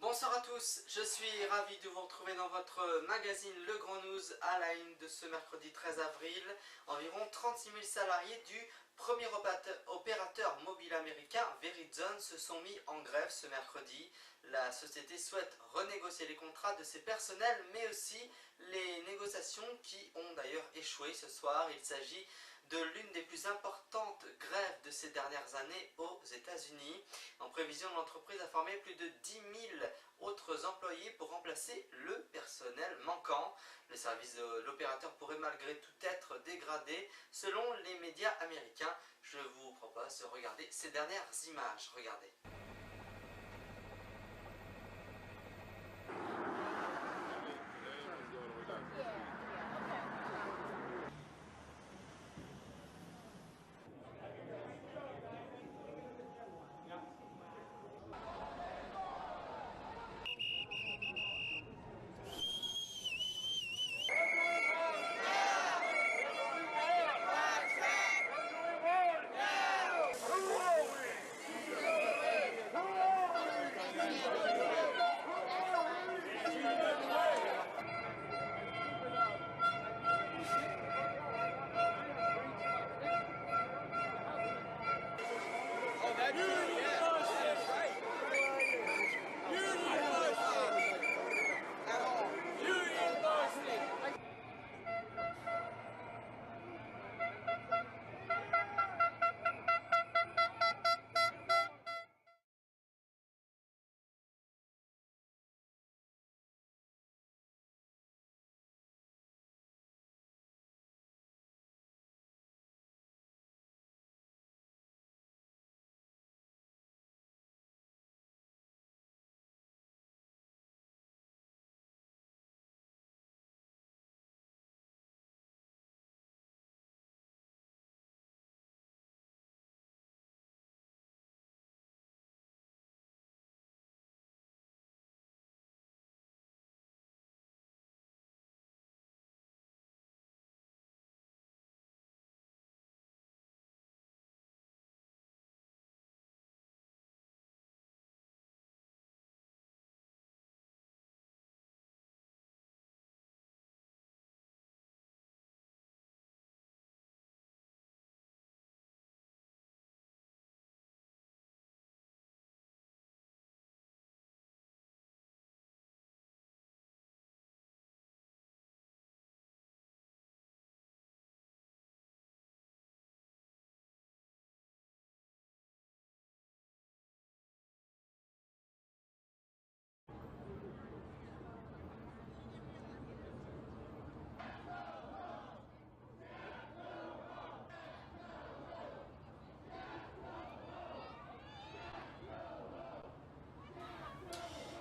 Bonsoir à tous, je suis ravi de vous retrouver dans votre magazine Le Grand News à la une de ce mercredi 13 avril. Environ 36 000 salariés du premier opérateur mobile américain Verizon se sont mis en grève ce mercredi. La société souhaite renégocier les contrats de ses personnels mais aussi les négociations qui ont d'ailleurs échoué ce soir. Il s'agit de l'une des plus importantes grèves de ces dernières années aux États-Unis. En prévision, l'entreprise a formé plus de 10 000 autres employés pour remplacer le personnel manquant. Le service de l'opérateur pourrait malgré tout être dégradé selon les médias américains. Je vous propose de regarder ces dernières images. Regardez.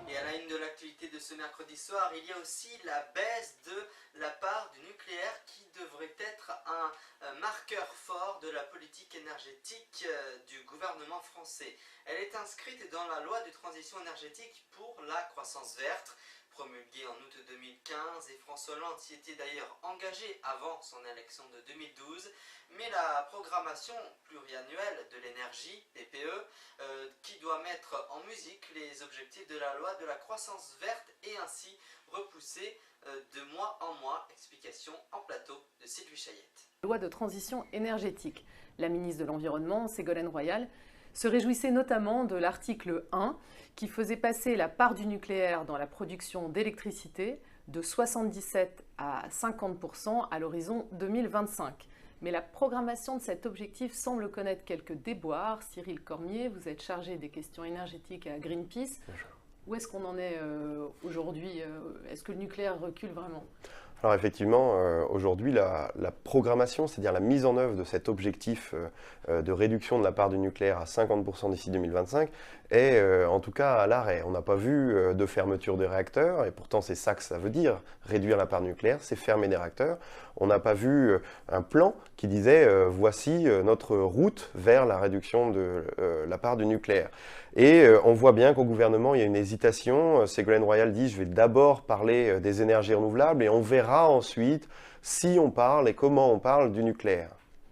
Et à la une de l'actualité de ce mercredi soir, il y a aussi la baisse de la part du nucléaire qui devrait être un marqueur fort de la politique énergétique du gouvernement français. Elle est inscrite dans la loi de transition énergétique pour la croissance verte, promulguée en août 2015, et François Hollande s'y était d'ailleurs engagé avant son élection de 2012, mais la programmation pluriannuelle de l'énergie, PPE, qui doit mettre en musique les objectifs de la loi de la croissance verte et ainsi repousser de mois en mois. Explication en plateau de Sylvie Chayette. Loi de transition énergétique. La ministre de l'Environnement, Ségolène Royal, se réjouissait notamment de l'article 1 qui faisait passer la part du nucléaire dans la production d'électricité de 77 à 50% à l'horizon 2025. Mais la programmation de cet objectif semble connaître quelques déboires. Cyril Cormier, vous êtes chargé des questions énergétiques à Greenpeace. Bonjour. Où est-ce qu'on en est aujourd'hui? Est-ce que le nucléaire recule vraiment? Alors effectivement, aujourd'hui, la programmation, c'est-à-dire la mise en œuvre de cet objectif de réduction de la part du nucléaire à 50% d'ici 2025, est en tout cas à l'arrêt. On n'a pas vu de fermeture des réacteurs, et pourtant c'est ça que ça veut dire, réduire la part nucléaire, c'est fermer des réacteurs. On n'a pas vu un plan qui disait voici notre route vers la réduction de la part du nucléaire. Et on voit bien qu'au gouvernement, il y a une hésitation. Ségolène Royal dit je vais d'abord parler des énergies renouvelables et on verra ensuite si on parle et comment on parle du nucléaire.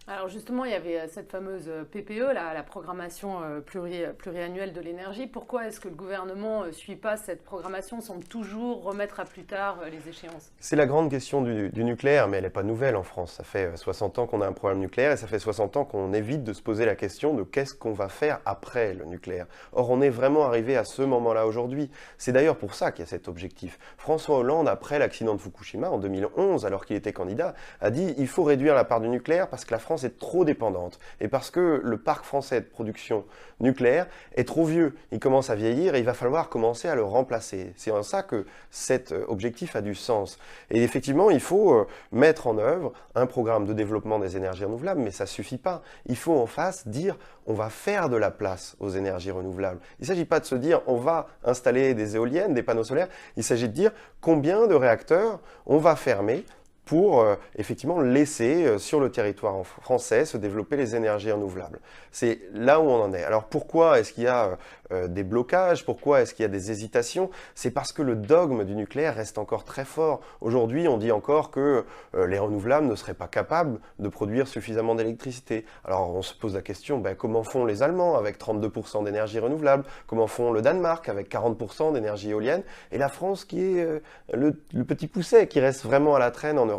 Alors justement, il y avait cette fameuse PPE, la programmation pluriannuelle de l'énergie. Pourquoi est-ce que le gouvernement ne suit pas cette programmation, semble toujours remettre à plus tard les échéances? C'est la grande question du nucléaire, mais elle n'est pas nouvelle en France. Ça fait 60 ans qu'on a un problème nucléaire et ça fait 60 ans qu'on évite de se poser la question de qu'est-ce qu'on va faire après le nucléaire. Or, on est vraiment arrivé à ce moment-là aujourd'hui. C'est d'ailleurs pour ça qu'il y a cet objectif. François Hollande, après l'accident de Fukushima en 2011, alors qu'il était candidat, a dit il faut réduire la part du nucléaire parce que la France est trop dépendante et parce que le parc français de production nucléaire est trop vieux. Il commence à vieillir et il va falloir commencer à le remplacer. C'est en ça que cet objectif a du sens. Et effectivement, il faut mettre en œuvre un programme de développement des énergies renouvelables, mais ça ne suffit pas. Il faut en face dire on va faire de la place aux énergies renouvelables. Il ne s'agit pas de se dire on va installer des éoliennes, des panneaux solaires. Il s'agit de dire combien de réacteurs on va fermer pour effectivement laisser sur le territoire français se développer les énergies renouvelables. C'est là où on en est. Alors pourquoi est-ce qu'il y a des blocages? Pourquoi est-ce qu'il y a des hésitations? C'est parce que le dogme du nucléaire reste encore très fort. Aujourd'hui, on dit encore que les renouvelables ne seraient pas capables de produire suffisamment d'électricité. Alors on se pose la question, comment font les Allemands avec 32% d'énergie renouvelable? Comment font le Danemark avec 40% d'énergie éolienne? Et la France qui est le petit pousset qui reste vraiment à la traîne en Europe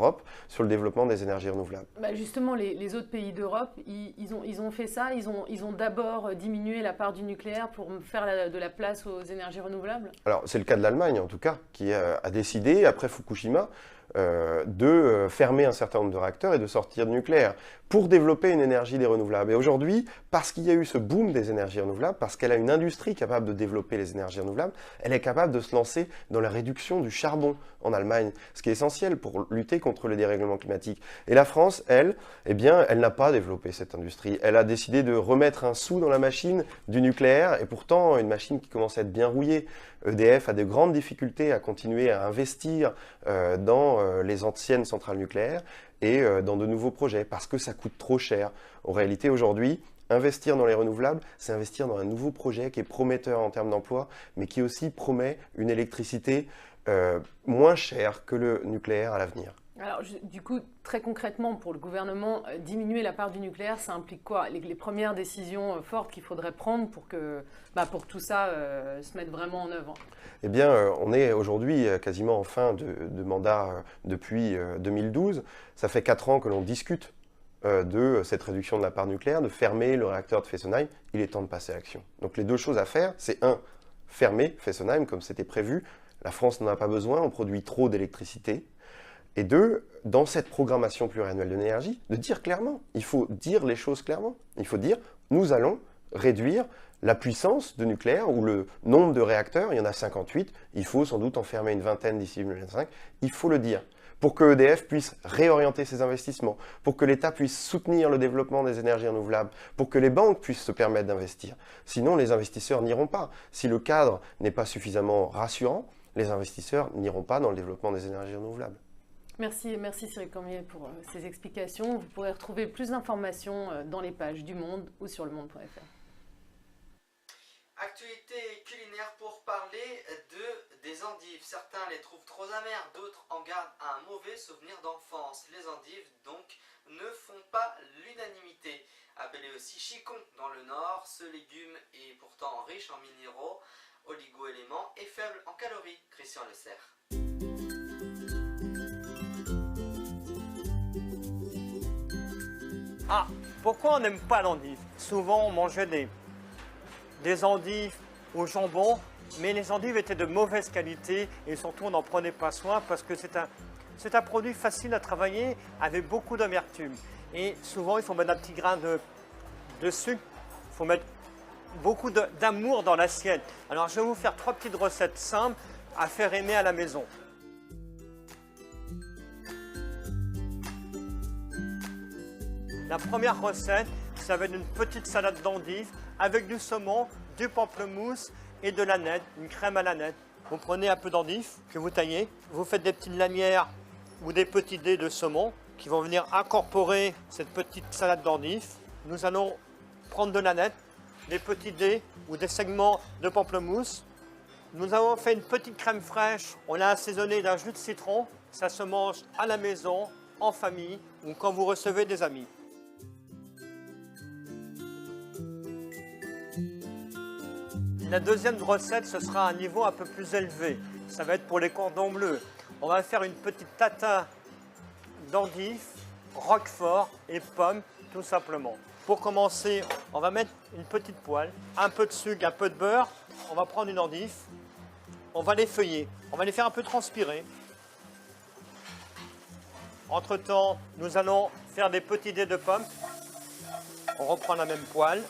sur le développement des énergies renouvelables. Justement, les autres pays d'Europe, ils ont fait ça, ils ont d'abord diminué la part du nucléaire pour faire de la place aux énergies renouvelables? Alors c'est le cas de l'Allemagne en tout cas, qui a décidé, après Fukushima, de fermer un certain nombre de réacteurs et de sortir du nucléaire pour développer une énergie des renouvelables. Et aujourd'hui, parce qu'il y a eu ce boom des énergies renouvelables, parce qu'elle a une industrie capable de développer les énergies renouvelables, elle est capable de se lancer dans la réduction du charbon en Allemagne, ce qui est essentiel pour lutter contre le dérèglement climatique. Et la France, elle, elle n'a pas développé cette industrie. Elle a décidé de remettre un sou dans la machine du nucléaire, et pourtant une machine qui commence à être bien rouillée. EDF a de grandes difficultés à continuer à investir dans les anciennes centrales nucléaires et dans de nouveaux projets parce que ça coûte trop cher. En réalité, aujourd'hui, investir dans les renouvelables, c'est investir dans un nouveau projet qui est prometteur en termes d'emploi, mais qui aussi promet une électricité moins chère que le nucléaire à l'avenir. Alors, du coup, très concrètement, pour le gouvernement, diminuer la part du nucléaire, ça implique quoi? Les premières décisions fortes qu'il faudrait prendre pour que tout ça se mette vraiment en œuvre? Eh bien, on est aujourd'hui quasiment en fin de mandat depuis 2012. Ça fait 4 ans que l'on discute de cette réduction de la part nucléaire, de fermer le réacteur de Fessenheim. Il est temps de passer à l'action. Donc les deux choses à faire, c'est fermer Fessenheim comme c'était prévu. La France n'en a pas besoin, on produit trop d'électricité. Et 2, dans cette programmation pluriannuelle de l'énergie, de dire clairement, il faut dire les choses clairement. Il faut dire, nous allons réduire la puissance de nucléaire ou le nombre de réacteurs, il y en a 58, il faut sans doute en fermer une vingtaine d'ici 2025, il faut le dire. Pour que EDF puisse réorienter ses investissements, pour que l'État puisse soutenir le développement des énergies renouvelables, pour que les banques puissent se permettre d'investir. Sinon, les investisseurs n'iront pas. Si le cadre n'est pas suffisamment rassurant, les investisseurs n'iront pas dans le développement des énergies renouvelables. Merci Cyril Cormier pour ces explications. Vous pourrez retrouver plus d'informations dans les pages du Monde ou sur lemonde.fr. Actualité culinaire pour parler des endives. Certains les trouvent trop amères, d'autres en gardent un mauvais souvenir d'enfance. Les endives donc ne font pas l'unanimité. Appelé aussi chicon dans le nord, ce légume est pourtant riche en minéraux, oligo-éléments et faible en calories. Christian Le Cerf. Ah, pourquoi on n'aime pas l'endive? Souvent on mangeait des endives au jambon, mais les endives étaient de mauvaise qualité et surtout on n'en prenait pas soin parce que c'est un produit facile à travailler avec beaucoup d'amertume. Et souvent il faut mettre un petit grain de sucre, il faut mettre beaucoup d'amour dans l'assiette. Alors je vais vous faire 3 petites recettes simples à faire aimer à la maison. La première recette, ça va être une petite salade d'endives avec du saumon, du pamplemousse et de l'aneth, une crème à l'aneth. Vous prenez un peu d'endive que vous taillez, vous faites des petites lanières ou des petits dés de saumon qui vont venir incorporer cette petite salade d'endive. Nous allons prendre de l'aneth, des petits dés ou des segments de pamplemousse. Nous avons fait une petite crème fraîche, on l'a assaisonnée d'un jus de citron. Ça se mange à la maison, en famille ou quand vous recevez des amis. La deuxième recette, ce sera à un niveau un peu plus élevé. Ça va être pour les cordons bleus. On va faire une petite tatin d'endive, roquefort et pommes, tout simplement. Pour commencer, on va mettre une petite poêle, un peu de sucre, un peu de beurre. On va prendre une endive, on va les feuiller, on va les faire un peu transpirer. Entre-temps, nous allons faire des petits dés de pommes. On reprend la même poêle,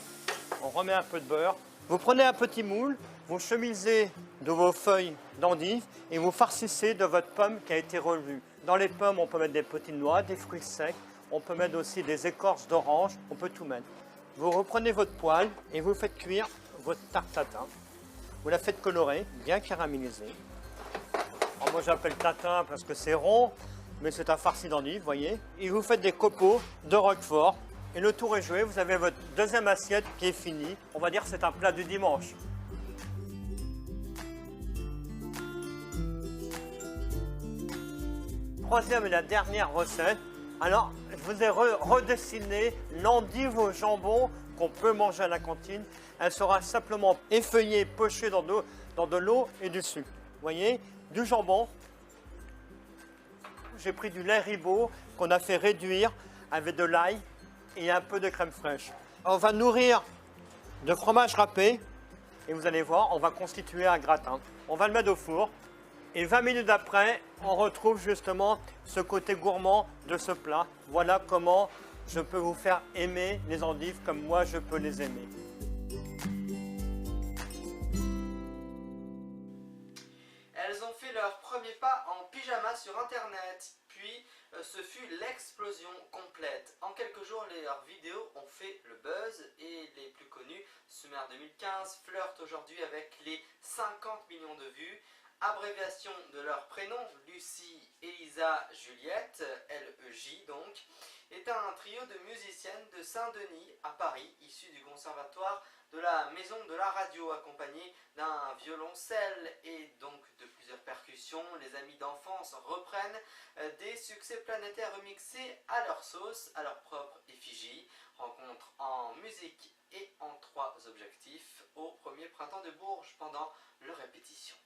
on remet un peu de beurre. Vous prenez un petit moule, vous chemisez de vos feuilles d'endive et vous farcissez de votre pomme qui a été relevue. Dans les pommes, on peut mettre des petites noix, des fruits secs, on peut mettre aussi des écorces d'orange, on peut tout mettre. Vous reprenez votre poêle et vous faites cuire votre tarte tatin. Vous la faites colorer, bien caramélisée. Alors moi j'appelle tatin parce que c'est rond, mais c'est un farci d'endive, vous voyez. Et vous faites des copeaux de roquefort. Et le tour est joué, vous avez votre deuxième assiette qui est finie. On va dire que c'est un plat du dimanche. Troisième et la dernière recette. Alors, je vous ai redessiné l'endive au jambon qu'on peut manger à la cantine. Elle sera simplement effeuillée, pochée dans de l'eau et du sucre. Vous voyez, du jambon. J'ai pris du lait Ribot qu'on a fait réduire avec de l'ail et un peu de crème fraîche. On va nourrir de fromage râpé et vous allez voir, on va constituer un gratin. On va le mettre au four et 20 minutes après, on retrouve justement ce côté gourmand de ce plat. Voilà comment je peux vous faire aimer les endives comme moi je peux les aimer. Elles ont fait leur premier pas en pyjama sur internet, puis ce fut l'explosion complète. En quelques jours, leurs vidéos ont fait le buzz et les plus connus, Summer 2015, flirtent aujourd'hui avec les 50 millions de vues. Abréviation de leur prénom, Lucie, Elisa, Juliette, LEJ donc, est un trio de musiciennes de Saint-Denis à Paris, issues du conservatoire de la Maison de la Radio, accompagné d'un violoncelle et donc de plusieurs percussions. Les amis d'enfance reprennent des succès planétaires remixés à leur sauce, à leur propre effigie. Rencontre en musique et en 3 objectifs au premier printemps de Bourges pendant leur répétition.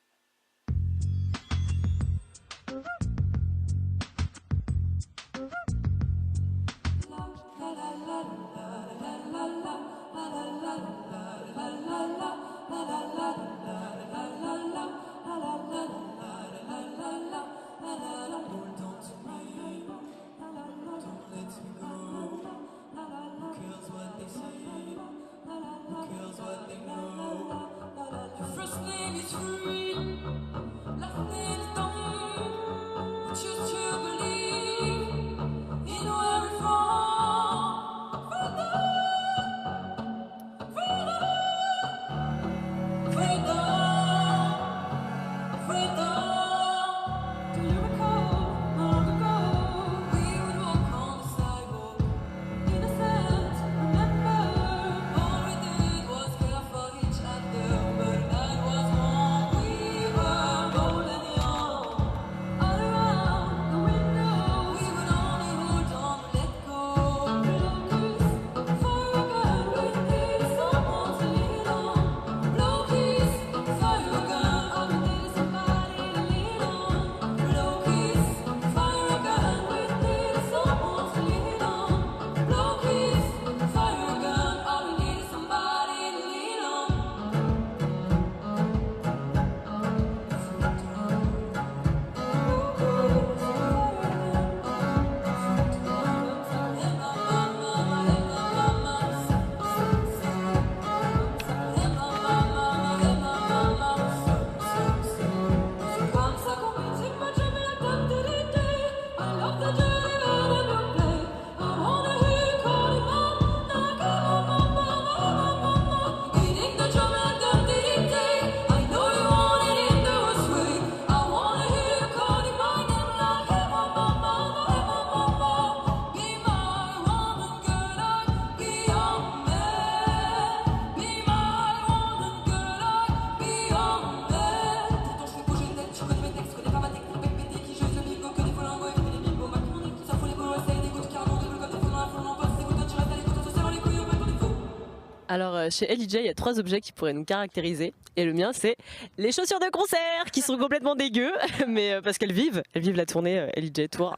Alors chez LJ, il y a 3 objets qui pourraient nous caractériser. Et le mien, c'est les chaussures de concert qui sont complètement dégueu, mais parce qu'elles vivent la tournée LJ Tour.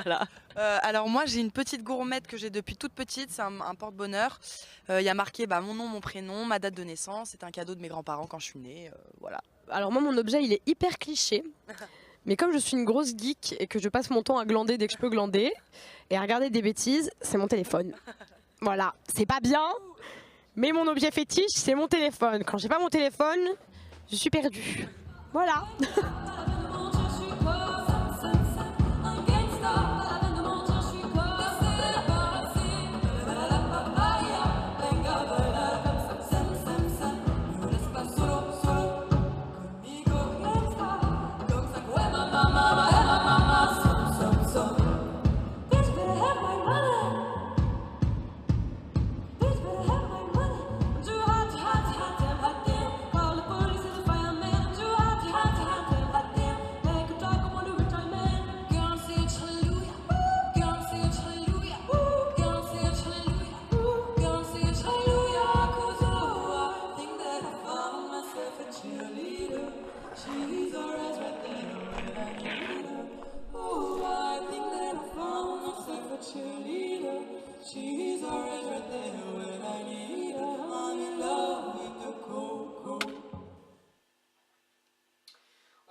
Voilà. Alors moi j'ai une petite gourmette que j'ai depuis toute petite, c'est un porte-bonheur. Il y a marqué mon nom, mon prénom, ma date de naissance, c'est un cadeau de mes grands-parents quand je suis née, voilà. Alors moi mon objet il est hyper cliché. Mais comme je suis une grosse geek et que je passe mon temps à glander dès que je peux glander et à regarder des bêtises, c'est mon téléphone. Voilà, c'est pas bien, mais mon objet fétiche, c'est mon téléphone. Quand j'ai pas mon téléphone, je suis perdue. Voilà.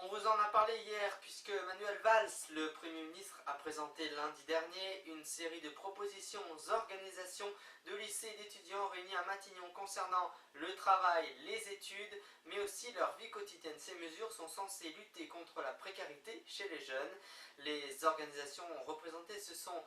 On vous en a parlé hier puisque Manuel Valls, le Premier ministre, a présenté lundi dernier une série de propositions aux organisations de lycées et d'étudiants réunis à Matignon concernant le travail, les études, mais aussi leur vie quotidienne. Ces mesures sont censées lutter contre la précarité chez les jeunes. Les organisations représentées se sont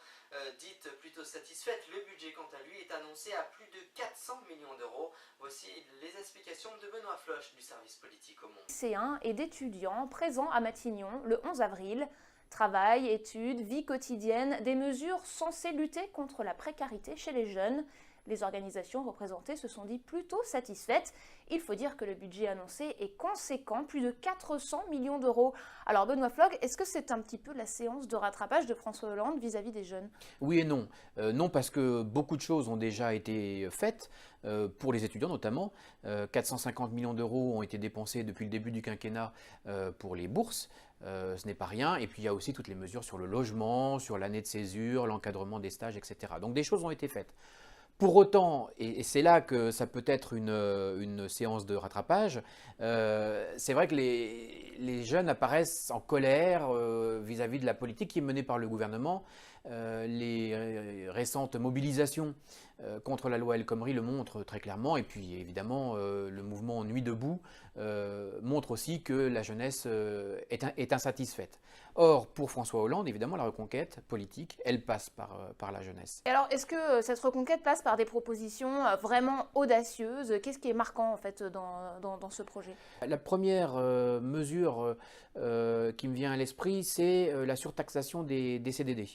dites plutôt satisfaites. Le budget, quant à lui, est annoncé à plus de 400 millions d'euros. Voici les explications de Benoît Floch du service politique au Monde. Lycéens et d'étudiants présents à Matignon le 11 avril. Travail, études, vie quotidienne, des mesures censées lutter contre la précarité chez les jeunes. Les organisations représentées se sont dit plutôt satisfaites. Il faut dire que le budget annoncé est conséquent, plus de 400 millions d'euros. Alors Benoît Floch, est-ce que c'est un petit peu la séance de rattrapage de François Hollande vis-à-vis des jeunes? Oui et non. Non parce que beaucoup de choses ont déjà été faites, pour les étudiants notamment. 450 millions d'euros ont été dépensés depuis le début du quinquennat pour les bourses. Ce n'est pas rien. Et puis il y a aussi toutes les mesures sur le logement, sur l'année de césure, l'encadrement des stages, etc. Donc des choses ont été faites. Pour autant, et c'est là que ça peut être une séance de rattrapage, c'est vrai que les jeunes apparaissent en colère vis-à-vis de la politique qui est menée par le gouvernement. Les récentes mobilisations contre la loi El Khomri le montrent très clairement, et puis évidemment le mouvement Nuit debout montre aussi que la jeunesse est insatisfaite. Or, pour François Hollande, évidemment, la reconquête politique, elle passe par la jeunesse. Et alors, est-ce que cette reconquête passe par des propositions vraiment audacieuses? Qu'est-ce qui est marquant en fait dans ce projet? La première mesure qui me vient à l'esprit, c'est la surtaxation des CDD.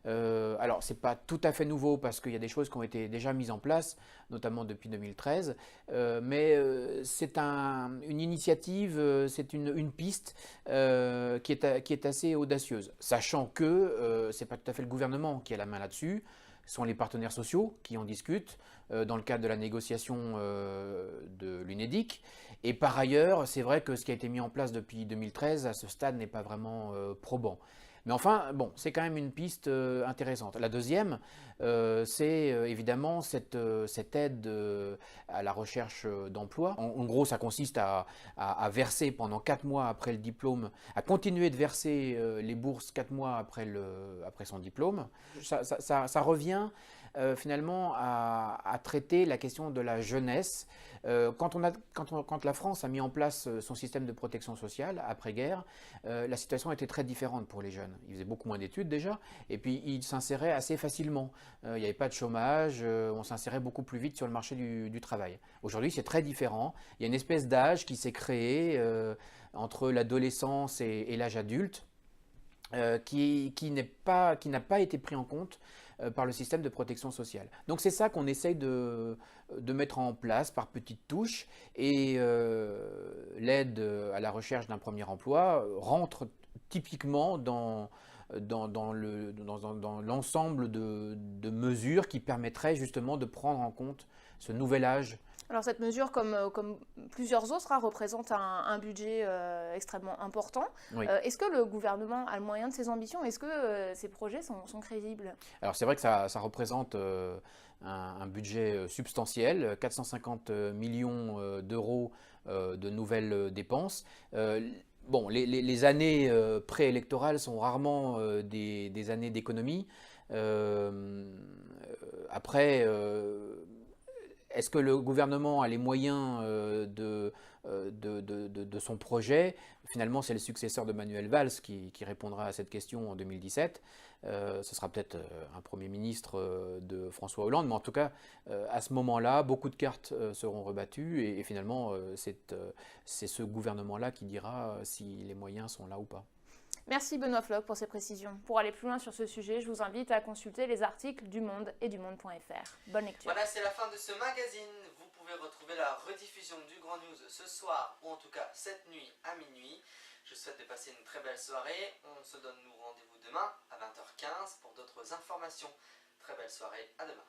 Alors, ce n'est pas tout à fait nouveau parce qu'il y a des choses qui ont été déjà mises en place, notamment depuis 2013, mais c'est une initiative, c'est une piste qui est assez audacieuse, sachant que ce n'est pas tout à fait le gouvernement qui a la main là-dessus, ce sont les partenaires sociaux qui en discutent dans le cadre de la négociation de l'UNEDIC. Et par ailleurs, c'est vrai que ce qui a été mis en place depuis 2013, à ce stade, n'est pas vraiment probant. Mais enfin, bon, c'est quand même une piste intéressante. La deuxième, c'est évidemment cette aide à la recherche d'emploi. En gros, ça consiste à verser pendant 4 mois après le diplôme, à continuer de verser les bourses 4 mois après son diplôme. Ça revient finalement à traiter la question de la jeunesse. Quand la France a mis en place son système de protection sociale après-guerre, la situation était très différente pour les jeunes. Ils faisaient beaucoup moins d'études déjà, et puis ils s'inséraient assez facilement. Il n'y avait pas de chômage, on s'insérait beaucoup plus vite sur le marché du travail. Aujourd'hui, c'est très différent. Il y a une espèce d'âge qui s'est créé entre l'adolescence et l'âge adulte, qui n'a pas été pris en compte par le système de protection sociale. Donc c'est ça qu'on essaye de mettre en place par petites touches, et l'aide à la recherche d'un premier emploi rentre typiquement dans dans l'ensemble de mesures qui permettraient justement de prendre en compte ce nouvel âge. Alors cette mesure, comme plusieurs autres, représente un budget extrêmement important. Oui. Est-ce que le gouvernement a le moyen de ses ambitions? Est-ce que ces projets sont crédibles? Alors c'est vrai que ça représente un budget substantiel, 450 millions d'euros de nouvelles dépenses. Bon, les années préélectorales sont rarement des années d'économie. Après, est-ce que le gouvernement a les moyens de son projet? Finalement, c'est le successeur de Manuel Valls qui répondra à cette question en 2017. Ce sera peut-être un Premier ministre de François Hollande, mais en tout cas, à ce moment-là, beaucoup de cartes seront rebattues et finalement, c'est ce gouvernement-là qui dira si les moyens sont là ou pas. Merci Benoît Floch pour ces précisions. Pour aller plus loin sur ce sujet, je vous invite à consulter les articles du Monde et du Monde.fr. Bonne lecture. Voilà, c'est la fin de ce magazine. Vous pouvez retrouver la rediffusion du Grand News ce soir, ou en tout cas cette nuit à minuit. Je vous souhaite de passer une très belle soirée. On se donne nous rendez-vous demain à 20h15 pour d'autres informations. Très belle soirée, à demain.